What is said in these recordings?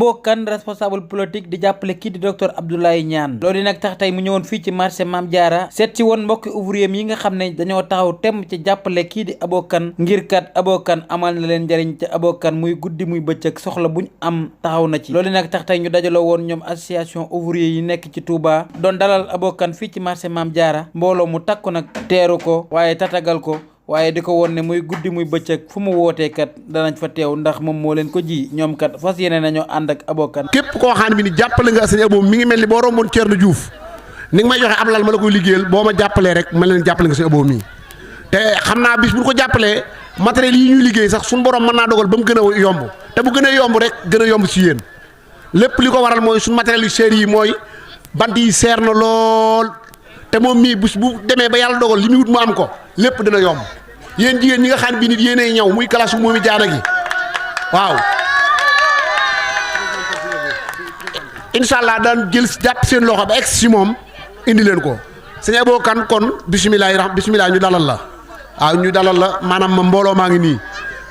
Abo Kane responsable politique di jàppale kii di docteur Abdoulaye Niane loolu nag tax tey mu ñëwoon fii ci marché Mame Diarra seet si woon mbokki ouvrier yi nga xam ne dañoo taxaw temm ci jàppale kii di Abo Kane ngir kat Abo Kane amal na leen njariñ te Abo Kane muy guddi muy bëccëg soxla buñ am taxaw na ci loolu nag tax tey ñu dajaloo woon ñoom association ouvrier yi nekk ci Touba doon dalal Abo Kane fii ci marché Mame Diarra mbooloo mu takku nag teeru ko waaye tatagal ko waaye di ko woon ne muy guddi muy bëccëg fu mu wootee kat danañ fa teew ndax moom moo leen ko ji ñoom kat fas yéene nañoo ànd ak Abo Kane. képp koo xam ne ni jàppale nga sëñ Abo mi ngi mel ni boo romboon Thierno Diouf ni nga may joxe ab lal ma la koy liggéeyal boo ma jàppalee rek ma leen jàppale nga sëñ Abo mii te xam naa bis bu ñu ko jàppalee matériel yi ñuy liggéey sax suñu borom mën naa dogal ba mu gën a yomb te bu gën a yomb rek gën a yomb si yéen lépp li ko waral mooy suñu matériel yu seer yi mooy bant yi seer na lool te moom mii bu demee ba yàlla dogal li muy wut mu am ko lépp dina yomb yéen jigéen ñi nga xam bi nit yéenay ñaw muy kalaasu moomi jaana gi waaw incha allah daan jël jàpp seen loxo ba egg si moom indi leen ko sëñ Abo Kane kon bisimilah ñu dalal la waaw ñu dalal la maanaam mbooloo maa ngi nii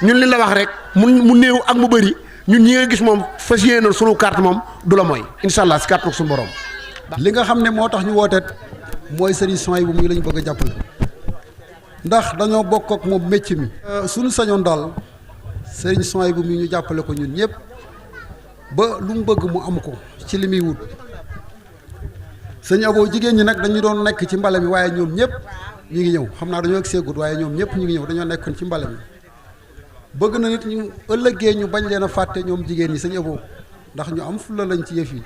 ñun li la wax rek mu néew ak mu bëri ñun ñi nga gis moom fas yéene sunu carte moom du la mooy incha allah si carte suñu borom. li nga xam ne moo tax ñu wooteet mooy sëriñ Souhaïbou bu muy lañu bëgg a jàppale. ndax dañoo bokk ak moom métier mi. suñu sañoon daal Serigne Souhaïbou mi ñu jàppale ko ñun ñëpp ba lu mu bëgg mu am ko ci li muy wut sëñ Abo jigéen ñi nag dañu doon nekk ci mbale mi waaye ñoom ñëpp ñu ngi ñëw xam naa dañoo egg seegut waaye ñoom ñëpp ñu ngi ñëw dañoo nekkoon ci mbale mi bëgg na nit ñu ëllëgee ñu bañ leen a fàtte ñoom jigéen ñi sëñ Abo ndax ñu am fulla lañ ci yëf yi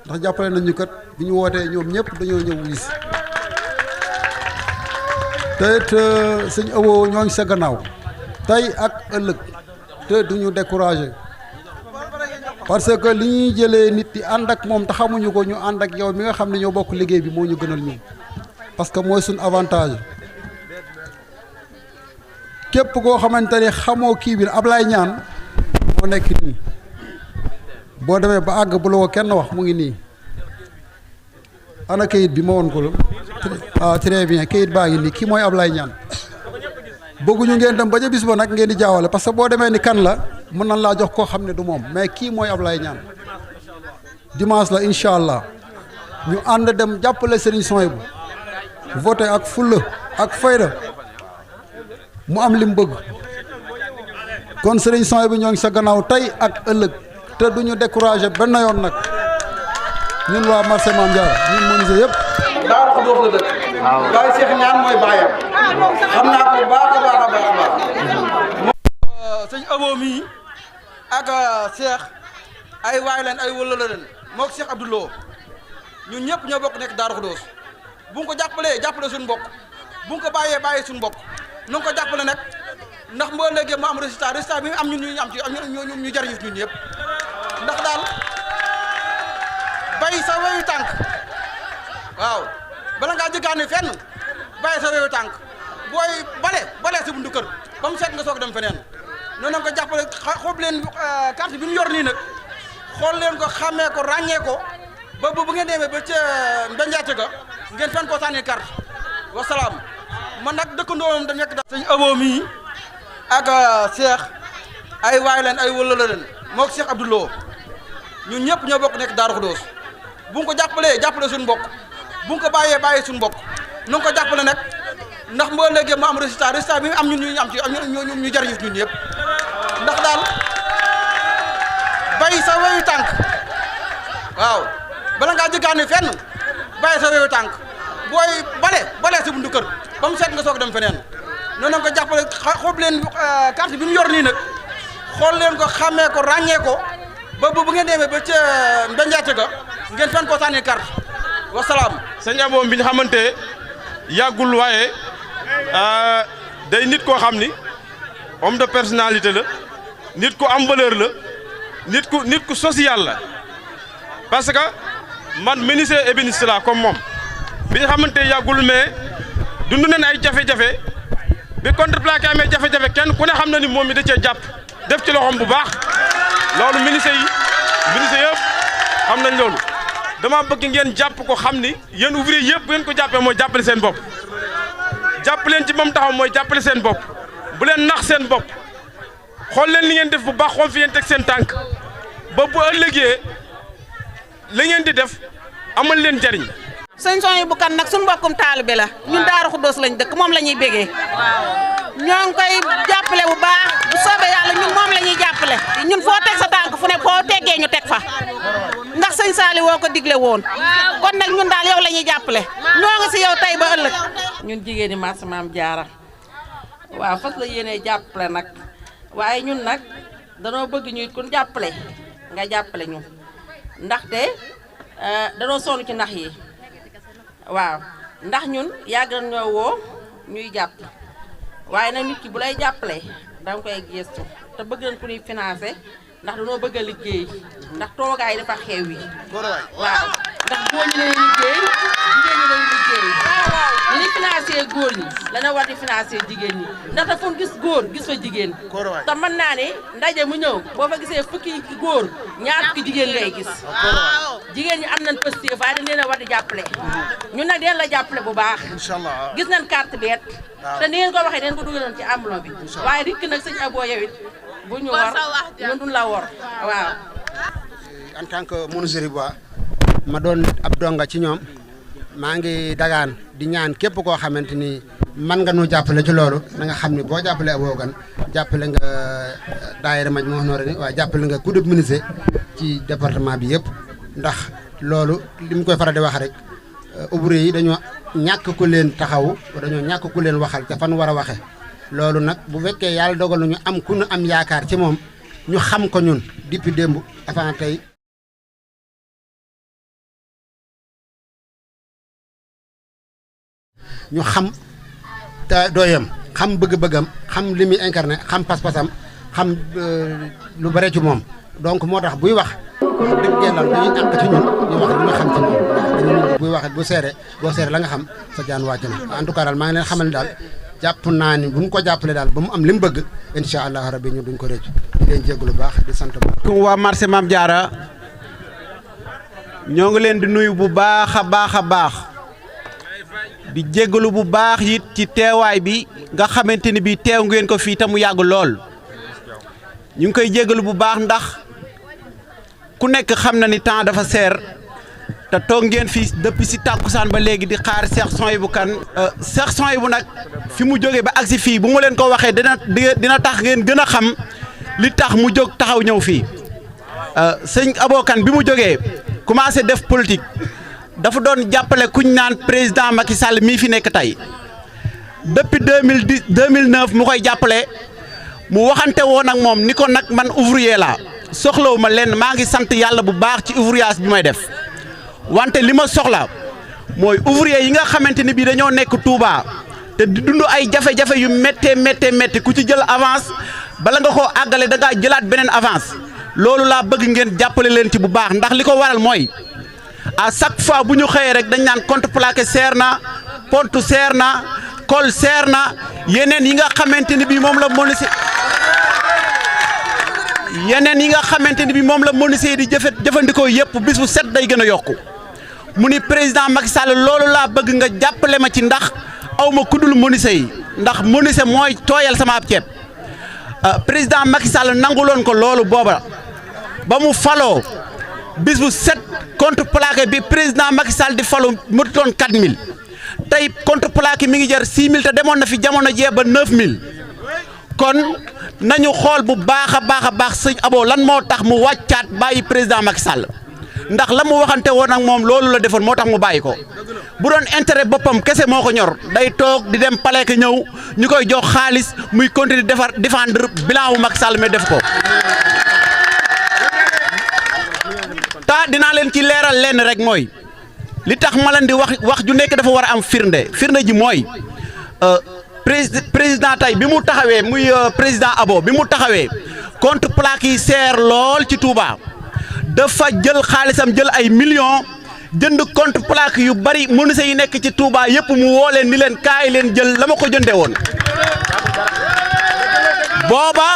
ndax jàppale nañ ñu kat bi ñu wootee ñoom ñëpp dañoo ñëw wis te it sëñ Abo ñoo ngi sa gannaaw tey ak ëllëg te duñu découragé parce que li ñuy jëlee nit di ànd ak moom te xamuñu ko ñu ànd ak yow mi nga xam ne ñoo bokk liggéey bi moo ñu gënal ñu parce que mooy suñ avantage képp koo xamante ne xamoo kii bi Ablaye Niane moo nekk nii boo demee ba àgg bu la ko kenn wax mu ngi nii ana kayit bi ma woon ko la ah très bien kayit baa ngi nii kii mooy Ablaye Niane bëgguñu ngeen dem ba ca bis ba nag ngeen di jaawale parce que boo demee ni kan la mën nañ laa jox koo xam ne du moom mais kii mooy Ablaye Niane dimanche la incha allah ñu ànd dem jàppale Serigne Souhaïbou voté ak fulla ak fayda mu am li mu bëgg kon Serigne Souhaïbou ñoo ngi sa gannaaw tey ak ëllëg te duñu découragé benn yoon nag ñun waa marché Mame Diarra ñun menuisier yëpp. Daaru Xudoos la dëkk. waaw Baye Cheikh Niane mooy baayam. xam naa ko baax a baax. sëñ Abo mii ak Cheikh ay waay leen ay wëla la leen moo ko Cheikh Abdoulaye ñun ñëpp ñoo bokk nekk Daaru Xudoos bu nga ko jàppale suñu mbokk bu nga ko bàyyee suñu mbokk nu nga ko jàppale nag ndax moo léegi mu am résultat bi am ñun ñu am ci ñu jariñu ñun ñëpp ndax daal bay sa weyu tànk waaw bala ngaa jëggaani fenn bàyyi sa weyu tànk booy bale si buntu kër ba mu seet nga soog dem feneen noonu nga ko jàppale xob leen carte bi ñu yor nii nag xool leen ko xàmmee ko ràññee ko ba bu ngeen demee ba ca mbenjaate ga ngeen fen ko sànni carte wasalaam man nag dëkkandoom da nekk da sëñ Abo mii ak Cheikh ay waay leen ay wëla la leen moo ko Cheikh Abdoulaye ñun ñëpp ñoo bokk nekk Daaru Xudoos bu nga ko jàppale suñu mbokk bu nga ko bàyyee suñu mbokk nu nga ko jàppale nag ndax moo léegi mu am résultat bi am ñun ñu am ci ñu jariñu ñun ñëpp ndax daal bay sa weyu tànk waaw bala ngaa jëggaani fenn bàyyi sa weyu tànk booy bale si buntu kër ba mu seet nga soog dem feneen noonu nga ko jàppale xob leen carte bi ñu yor nii nag xool leen ko xàmmee ko ràññee ko ba bu ngeen demee ba ca mbenjaate ga ngeen fen ko sànni carte wasalaam. sëñ Abo bi ñu xamante yàggul waaye day nit koo xam ni homme de personnalité la nit ku am valeur la nit ku social la parce que man menuisier ébéniste la comme moom bi ñu xamante yàggul mais dund nañ ay jafe-jafe bi contreplaqué amee jafe-jafe kenn ku ne xam na ni moom mi da cee jàpp def ci loxoom bu baax loolu menuisier yëpp xam nañ loolu dama bëgg ngeen jàpp ko xam ni yéen ouvrier yëpp bu ngeen ko jàppee mooy jàppale seen bopp jàpp leen ci moom taxaw mooy jàppale seen bopp bu leen nax seen bopp xool leen li ngeen def bu baax xool fi ngeen teg seen tànk ba bu ëllëgee la ngeen di def amal leen jariñ. sëñ Souhaïbou Kane nag suñu mbokkum taalibe la ñun Daaru Xuddoos lañ dëkk moom la ñuy bégee ñoo ngi koy jàppale bu baax bu soobee yàlla ñun moom la ñuy jàppale ñun foo teg sa tànk fu ne foo teggee ñu teg fa ndax sëñ Saali woo ko digle woon kon nag ñun daal yow la ñuy jàppale ñoo ngi si yow tey ba ëllëg. ñun jigéen ñi marché Maam Jaara waaw fas la yéenee jàppale nag waaye ñun nag danoo bëgg ñu it kun jàppale nga jàppale ñu ndaxte danoo sonn ci nax yi. waaw ndax ñun yàgg nañ ñoo woo ñuy jàpp waaye nag nit ki bu lay jàppale danga koy gestu te bëgg nañ ku ñuy financé ndax dañoo bëgg a liggéey ndax toogaay dafa xew yi waaw ndax góor ñi lañuy liggéey jigéen ñi lañuy liggéey li ñuy financé góor ñi lañu war di financé jigéen ñi ndax dafa gis góor gis fa jigéen te mën naa ne ndaje mu ñëw boo fa gisee fukki góor ñaar fukki jigéen ngay gis jigéen ñi am nañ positif waaye dañ leen a war di jàppale ñun nag deen la jàppale bu baax inshallah gis nañ carte beet te ni ngeen ko waxee den ko dugaloon ci enveloppe bi waaye rikk nag sëñ Abo yow it bu ñu war ñun duñ la wor waaw. En tant que menuisier bois ma doon ab donga ci ñoom maa ngi dagaan di ñaan képp koo xamante ni man nga nu jàppale ci loolu na nga xam ni boo jàppale Abo Kane jàppale nga daayira Majmahun Nurayni waaye jàppale nga ku dëb menuisier ci département bi yëpp ndax loolu li mu koy faral di wax rek ouvrier yi dañoo ñàkk ku leen taxaw dañoo ñàkk ku leen waxal ca fan war a waxe loolu nag bu fekkee yàlla dogal na ñu am ku ñu am yaakaar ci moom ñu xam ko ñun depuis démb avant tey ñu xam dooyam xam bëgg-bëggam xam li muy incarné xam pas-pasam xam lu bare ci moom donc moo tax buy wax dëgg yàlla dañuy ànd ci ñun ñu wax li ñu xam ci moom ndax buy wax boo seere la nga xam sa jaan wàcc na en tout cas daal maa ngi leen xamal ni daal jàpp naa ni bu ñu ko jàppale daal ba mu am li mu bëgg incha allah rabbi ñu duñ ko rëcc di leen jégalu baax di sant bu baax. waa marché Mame Diarra ñoo ngi leen di nuyu bu baax a baax di jégalu bu baax it ci teewaay bi nga xamante ni bii teew ngeen ko fii te mu yàgg lool ñu ngi koy jégalu bu baax ndax ku nekk xam na ni temps dafa seer te toog ngeen fii depuis si tàkkusaan ba léegi di xaar Cheikh Souhaïbou Kane. Cheikh Souhaïbou nag fi mu jógee ba agsi fii bu ma leen ko waxee dina tax ngeen gën a xam li tax mu jóg taxaw ñëw fii sëñ Abo Kane bi mu jógee commencé def politique dafa doon jàppale kuñ naan président Macky Sall mii fi nekk tey depuis 2009 mu koy jàppale mu waxante woon ak moom ni ko nag man ouvrier la soxlawu ma leen maa ngi sant yàlla bu baax ci ouvriage bi may def wante li ma soxla mooy ouvrier yi nga xamante ni bii dañoo nekk Touba te di dund ay jafe-jafe yu méttee ku ci jël avance bala nga koo àggale da ngaa jëlaat beneen avance loolu laa bëgg ngeen jàppale leen ci bu baax ndax li ko waral mooy à chaque fois bu ñu xëyee rek dañ naan contreplaqué seer na pont seer na col seer na yeneen yi nga xamante ni bii moom la menuisier di jëfandikoo yëpp bis bu set day gën a yokku mu ni président Macky Sall loolu laa bëgg nga jàppale ma ci ndax aw ma kuddul menuisier yi ndax menuisier mooy tooyal sama ab ceeb président Macky Sall nanguloon ko loolu booba ba mu faloo bis bu set contreplaqué bi président Macky Sall di falu mu doon 4000 tey contreplaqué mi ngi jar 6000 te demoon na fi jamono jee ba 9000 kon nañu xool bu baax a baax sëñ Abo lan moo tax mu wàccaat bàyyi président Macky Sall ndax la mu waxante woon ak moom loolu la defoon moo tax mu bàyyi ko bu doon intérêt boppam kese moo ko ñor day toog di dem palais ka ñëw ñu koy jox xaalis muy continuer défendre bilan wu Macky Sall mais def ko. ta dinaa leen ci leeral lenn rek mooy li tax ma leen di wax ju nekk dafa war a am firnde ji mooy président tey bi mu taxawee muy président Abo bi mu taxawee contreplaqué yi seer lool ci Touba dafa jël xaalisam jël ay millions jënd contreplaqué yu bari menuisier yi nekk ci Touba yëpp mu woo leen ni leen kaay leen jël la ma ko jëndee woon booba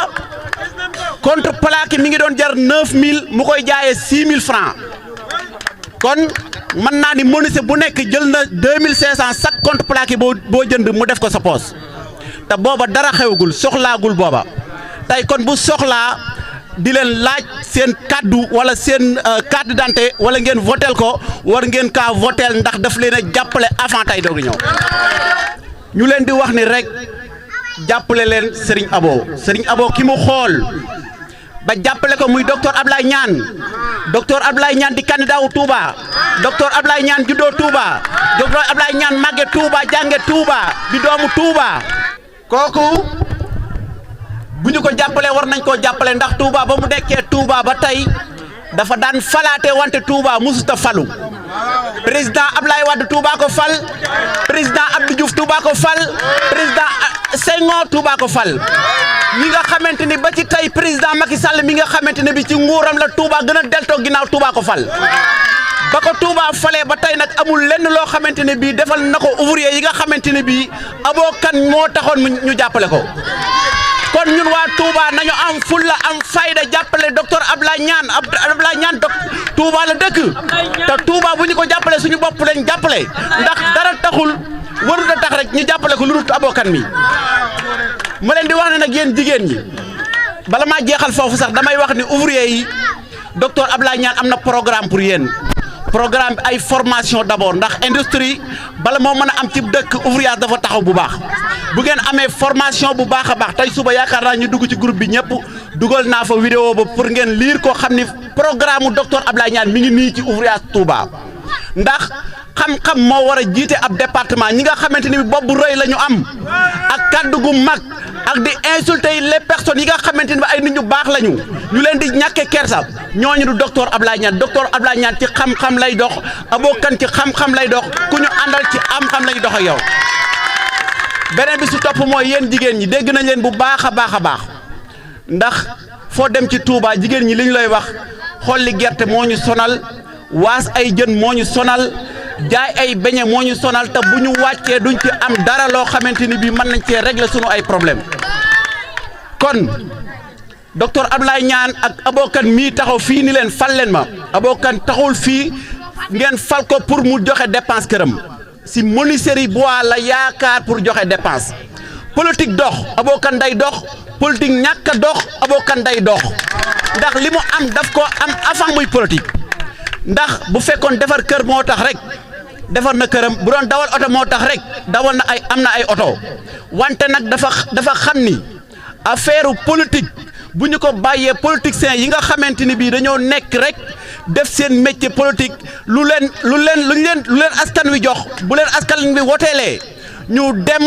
contreplaqué mi ngi doon jar 9000 mu koy jaayee 6000 francs kon mën naa ni menuisier bu nekk jël na 2500 chaque contreplaqué boo jënd mu def ko sa poos te booba dara xewagul soxlaagul booba tey kon bu soxlaa di leen laaj seen kaddu wala seen carte d'identité wala ngeen votel ko war ngeen kaa votel ndax daf leen a jàppale avant tey doog ñëw ñu leen di wax ni rek jàppale leen Serigne Abo ki mu xool ba jàppale ko muy docteur Ablaye Niane di candidat wu Touba docteur Ablaye Niane juddoo Touba docteur Ablaye Niane màgge Touba jànge Touba di doomu Touba kooku bu ñu ko jàppalee war nañ koo jàppale ndax Touba ba mu nekkee Touba ba tey dafa daan falaate wante Touba musuta falu président Ablaye Wade Touba ko fal président Abdou Diouf Touba ko fal président Senghor Touba ko fal ñi nga xamante ni ba ci tey président Macky Sall mi nga xamante ne bi ci nguuram la Touba gën a deltoo ginnaaw Touba ko fal ba ko Touba falee ba tey nag amul lenn loo xamante ne bii defal na ko ouvrier yi nga xamante ne bii Abo Kane moo taxoon ñu jàppale ko kon ñun waa Touba nañu am fulla am fayda jàppale docteur Ablaye Niane Ablaye Niane Touba la dëkk te Touba bu ñu ko jàppale suñu bopp lañ jàppale ndax dara taxul warut a tax rek ñu jàppale ko lu dul Abo Kane mi ma leen di wax ne nag yéen jigéen ñi bala maa jeexal foofu sax damay wax ni ouvrier yi docteur Ablaye Niane am na programme pour yéen programme bi ay formation d'abord ndax industrie bala moo mën a am ci dëkk ouvrier dafa taxaw bu baax bu ngeen amee formation bu baax a baax tey suba yaakaar naa ñu dugg ci groupe bi ñëpp dugal naa fa vidéo ba pour ngeen lire ko xam ni programme docteur Ablaye Niane mi ngi nii ci ouvrier Touba ndax xam-xam moo war a jiite ab département ñi nga xamante ni bopp bu rëy la ñu am ak kaddu gu mag ak di insulter les personnes yi nga xamante ni ay nit ñu baax lañu ñu leen di ñàkkee kersa ñooñu du docteur Ablaye Niane ci xam-xam lay dox Abo Kane ci xam-xam lay dox ku ñu àndal ci am-xam lay dox ak yow. beneen bi su topp mooy yéen jigéen ñi dégg nañ leen bu baax a baax ndax foo dem ci Touba jigéen ñi li ñu lay wax xolli gerte moo ñu sonal waas ay jën moo ñu sonal. jaay ay beñe moo ñu sonal te bu ñu wàccee duñ ci am dara loo xamante ni bii mën nañ cee régler sunu ay problème kon docteur Ablaye Niane ak Abo Kane mii taxaw fii ni leen fal leen ma Abo Kane taxul fii ngeen fal ko pour mu joxe dépense këram si menuiserie bois la yaakaar pour joxe dépense politique dox Abo Kane day dox politique ñàkk a dox Abo Kane day dox ndax li mu am daf ko am avant muy politique ndax bu fekkoon defar kër moo tax rek defar na këram bu doon dawal oto moo tax rek dawal na am na ay oto wante nag dafa xam ni affaire politique bu ñu ko bàyyee politiciens yi nga xamante ni bii dañoo nekk rek def seen métier politique lu leen askan wi jox bu leen askan wi woteelee ñu dem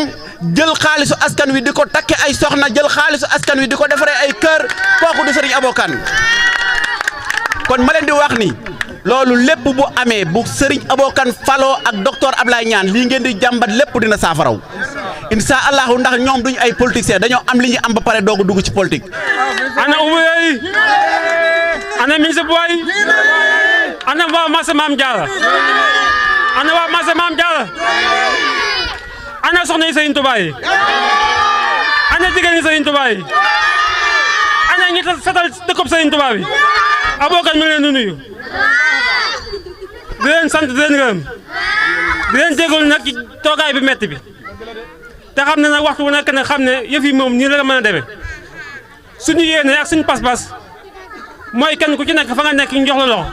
jël xaalisu askan wi di ko takke ay soxna jël xaalisu askan wi di ko defaree ay kër kooku du Serigne Abo Kane kon ma leen di wax ni loolu lépp bu amee bu Serigne Abo Kane faloo ak docteur Ablaye Niane lii ngeen di jàmbat lépp dina saafaraw incha allahu ndax ñoom duñ ay politiciens dañoo am li ñu am ba pare doog a dugg ci politique. ana ouvrier yi ana ministre boy ana waa marché Mame Diarra ana waa marché Mame Diarra ana soxna yi Serigne Touba yi ana jigéen yi Serigne Touba yi ana ñi setal dëkkub Serigne Touba bi Abo Kane mi ngi leen di nuyu di leen sant di leen gërëm di leen jégalu nag ci toogaay bi metti bi te xam ne nag waxtu bu nekk nag xam ne yëf yi moom nii la mën a demee suñu yéene ak suñu pas-pas mooy kenn ku ci nekk fa nga nekk ñu jox la loxo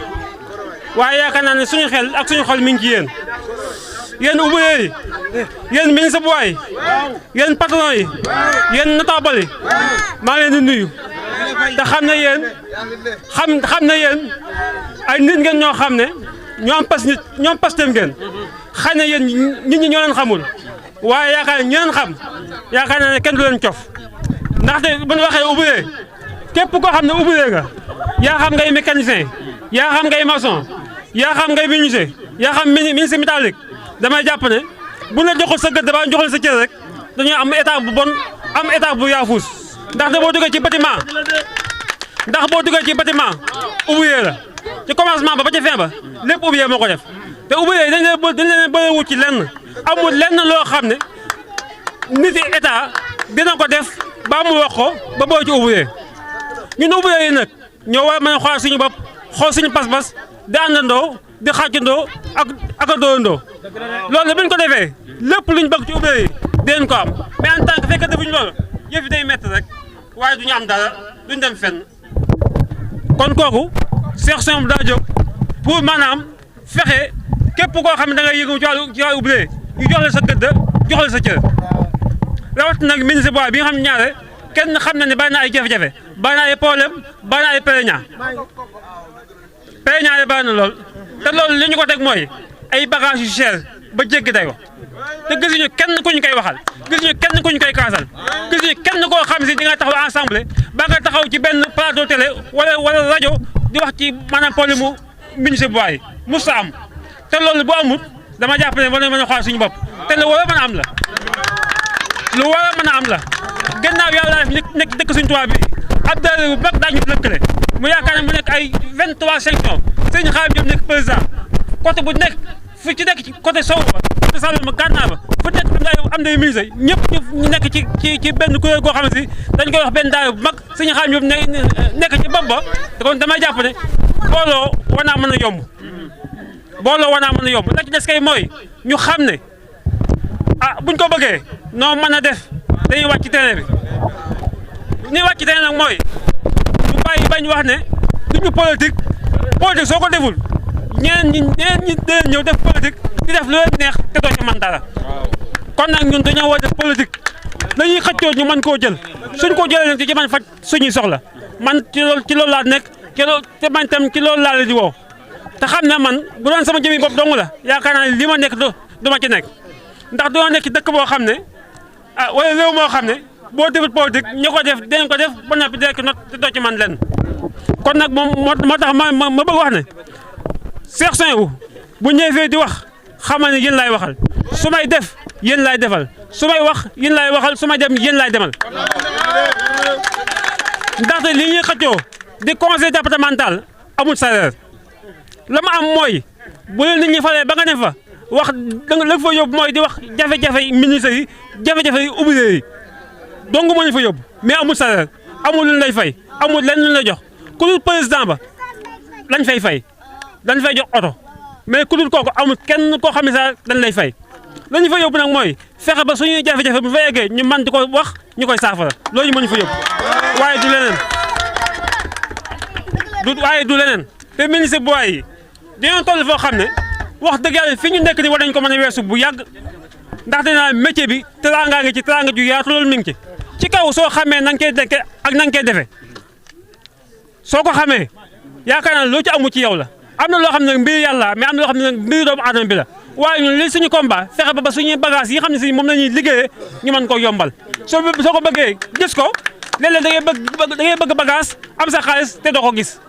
waaye yaakaar naa ne suñu xel ak suñu xol mi ngi ci yéen ouvrier yi yéen ministre bu waay yéen patron yi yéen notable yi maa ngi leen di nuyu te xam ne yéen xam ne yéen ay nit ngeen ñoo xam ne ñoom pastem ngeen xëy na yéen nit ñi ñoo leen xamul waaye yaakaar ne ñi leen xam yaakaar naa ne kenn du leen cof ndaxte bu ñu waxee ouvrier képp koo xam ne ouvrier nga yaa xam ngay mécanicien yaa xam ngay maçon yaa xam ngay menuisier yaa xam menuisier métallique damay jàpp ne bu la joxul sa gëdd ba joxul sa cër rek dañoo am état bu bon am état bu yaafuus ndaxte boo duggee ci bâtiment ouvrier la ci commencement ba ci fin ba lépp ouvrier moo ko def te ouvrier yi dañ leen bëre wut ci lenn amul lenn loo xam ne nit état dina ko def ba mu wax ko ba boo ci ouvrier ñun ouvrier yi nag ñoo war a mën a xool suñu bopp xool suñu pas-pas di àndandoo di xàccandoo ak a dóorandoo loolu bu ñu ko defee lépp luñ bëgg ci ouvrier yi dinañ ko am mais en tant que fekk defuñ loolu yëf yi day métti rek waaye duñu am dara duñ dem fenn kon kooku section bi daa jóg pour maanaam fexe képp koo xam ne da ngay yëngu ci wàllu ouvrier ñu jox la sa gëdd jox la sa cër rawat nag ministre bois bi nga xam ne ñaare kenn xam na ne bari na ay jafe-jafe bari na ay problème bari na ay plaignant yi bari na lool te loolu li ñu ko teg mooy ay bagages yu cher ba jéggi day ko te gisuñu kenn ku ñu koy waxal gisuñu kenn ku ñu koy kaasal gisuñu kenn koo xam si di nga taxaw ensemble ba nga taxaw ci benn plateau télé wala rajo di wax ci maanaam problème mu ministre bois yi musta am te loolu bu amut dama jàpp ne war nañu mën a xool suñu bopp te lu war a mën a am la lu war a mën a am la gannaaw yàlla def nekk dëkk suñu tubaab bi ab daara bu mag daañu lëkkale mu yaakaar ne mu nekk ay 23 sections sëñ Xaadim Diop nekk président côté bu nekk fu ci nekk ci côté sow ba côté Saloum gànnaar ba fu nekk am day ministre ñëpp ñu nekk ci benn kuréel goo xam ne si dañ koy wax benn daara bu mag sëñ Xaadim Diop nekk ci bopp ba te kon damay jàpp ne booloo war naa mën a yomb booloo war naa mën a yomb la ci des kay mooy ñu xam ne buñ ko bëggee noo mën a def dañuy wàcc ci terrain bi ñuy wàcc ci terrain nag mooy ñu bàyyi bañ wax ne duñu politique soo ko deful ñeneen ñi dee ñëw def politique di def lu leen neex te doo ci mën dara kon nag ñun dañoo war a def politique dañuy xëccoo ñu mën koo jël suñ ko jëlee nag ci mën faj suñuy soxla man ci loolu laa nekk te man tam ci loolu laa leen di woo te xam ne man bu doon sama jëmi bopp dong la yaakaar naa ne li ma nekk du ma ci nekk ndax doo nekk ci dëkk boo xam ne wala réew moo xam ne boo defut politique ñi ko def dinañ ko def ba noppi direct not te doo ci man lenn kon nag moom moo tax ma bëgg wax ne section bu ñëwee fii di wax xamal ne yéen laay waxal su may def yéen laay defal su may wax yéen laay waxal su may dem yéen laay demal ndaxte li ñuy xëccoo di conseil départemental amul salaire la ma am mooy bu leen nit ñi falee ba nga ne fa wax la fa yóbbu mooy di wax jafe-jafe ministre yi jafe-jafe yi ouvrier yi donc moo ñu fa yóbbu mais amul salaire amul lu lay fay amul lenn lu lay jox ku dul président ba lañ fay dañ fay jox oto mais ku dul kooku amul kenn koo xam ne sax dañ lay fay la ñu fa yóbbu nag mooy fexe ba suñuy jafe-jafe bu fa yeggee ñu mën di ko wax ñu koy saafara loolu moo ñu fa yóbbu waaye du leneen te ministre bu waay yi dañoo toll foo xam ne wax dëgg yàlla fi ñu nekk ni war nañ ko mën a weesu bu yàgg ndax dinaa métier bi teraanga ngi ci teraanga ju yaatu loolu mi ngi ci kaw soo xamee na nga koy dekkee ak na nga koy defee soo ko xamee yaakaar naa loo ci amu ci yow la am na loo xam ne mbir yàlla mais am na loo xam ne mbir doomu aadama bi la waaye ñun li suñu combat fexe ba suñuy bagage yi xam ne si moom la ñuy liggéeyee ñu mën ko yombal soo ko bëggee gis ko léeg-léeg da ngay bëgg bagage am sa xaalis te doo ko gis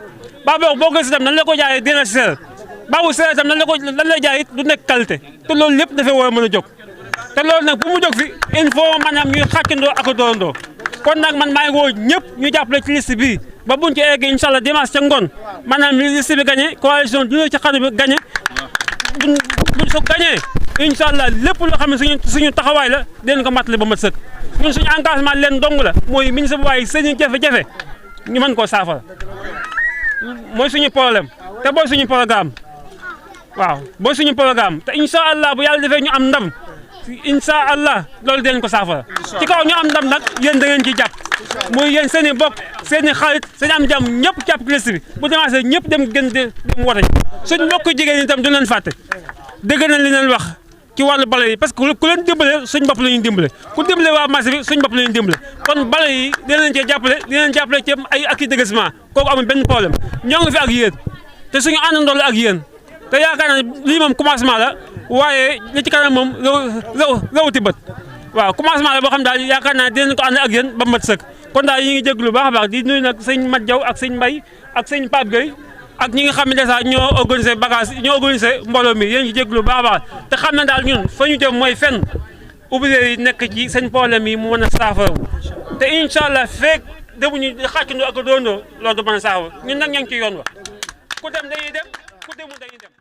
ba boo ko gis itam nan la ko jaayee dina si seer baabu seer itam lan lay jaay it du nekk qualité te loolu lépp dafay war a mën a jóg te loolu nag bu mu jóg fi il faut maanaam ñuy xàccandoo ak doorandoo kon nag man maa ngi woo ñëpp ñu jàppale ci liste bi ba buñ ci eggee incha allah dimanche ca ngoon maanaam liste bi gagné coalition dina ci xarit bi gagné buñ so gagné incha allah lépp loo xam ne suñu taxawaay la dinañ ko matale ba mat sëkk ñun suñu engagement leen dong la mooy ministre bu waaye seen jafe-jafe ñu mën koo saafara mooy suñu problème te booy suñu programme waaw booy suñu programme te incha allah bu yàlla defee ñu am ndam incha allah loolu dinañ ko saafara ci kaw ñu am ndam nag yéen da ngeen ciy jàpp muy yéen seen i bokk seen i xarit seen am jàmm ñëpp jàpp ci liste bi bu demancé ñëpp dem dem wote suñ mbokk jigéen ñi itam du leen fàtte dégg nañ li leen wax ci wàllu bale yi parce que ku leen dimbale suñ bopp la ñuy dimbale ku dimbale waa marché bi suñ bopp la ñuy dimbale kon bale yi dinañ cee jàppale ci ay acquis déguisement kooku amul benn problème ñoo ngi fi ak yéen te suñu àndandoo la ak yéen te yaakaar naa ne lii moom commencement la waaye li ci kanam moom rawati bët waaw commencement la boo xam daal yaakaar naa dinañ ko ànd ak yéen ba mat sëkk kon daal yi ngi jéglu baax a baax di nuyu nag sëñ Mat Diaw ak sëñ Mbay ak sëñ Pape Gueye ak ñi nga xam ne dèjà ñoo organisé bagage ñoo organisé mbooloo mi yéen ngi jéglu baax a baax te xam ne daal ñun fa ñu jëm mooy fenn ouvrier yi nekk ci seen problème yi mu mën a saafara te incha allah feeg demuñu xàccandoo ak doondoo loolu du mën a saafara ñun nag ñoo ngi ci yoon wa ku dem dañuy dem ku demul dañuy dem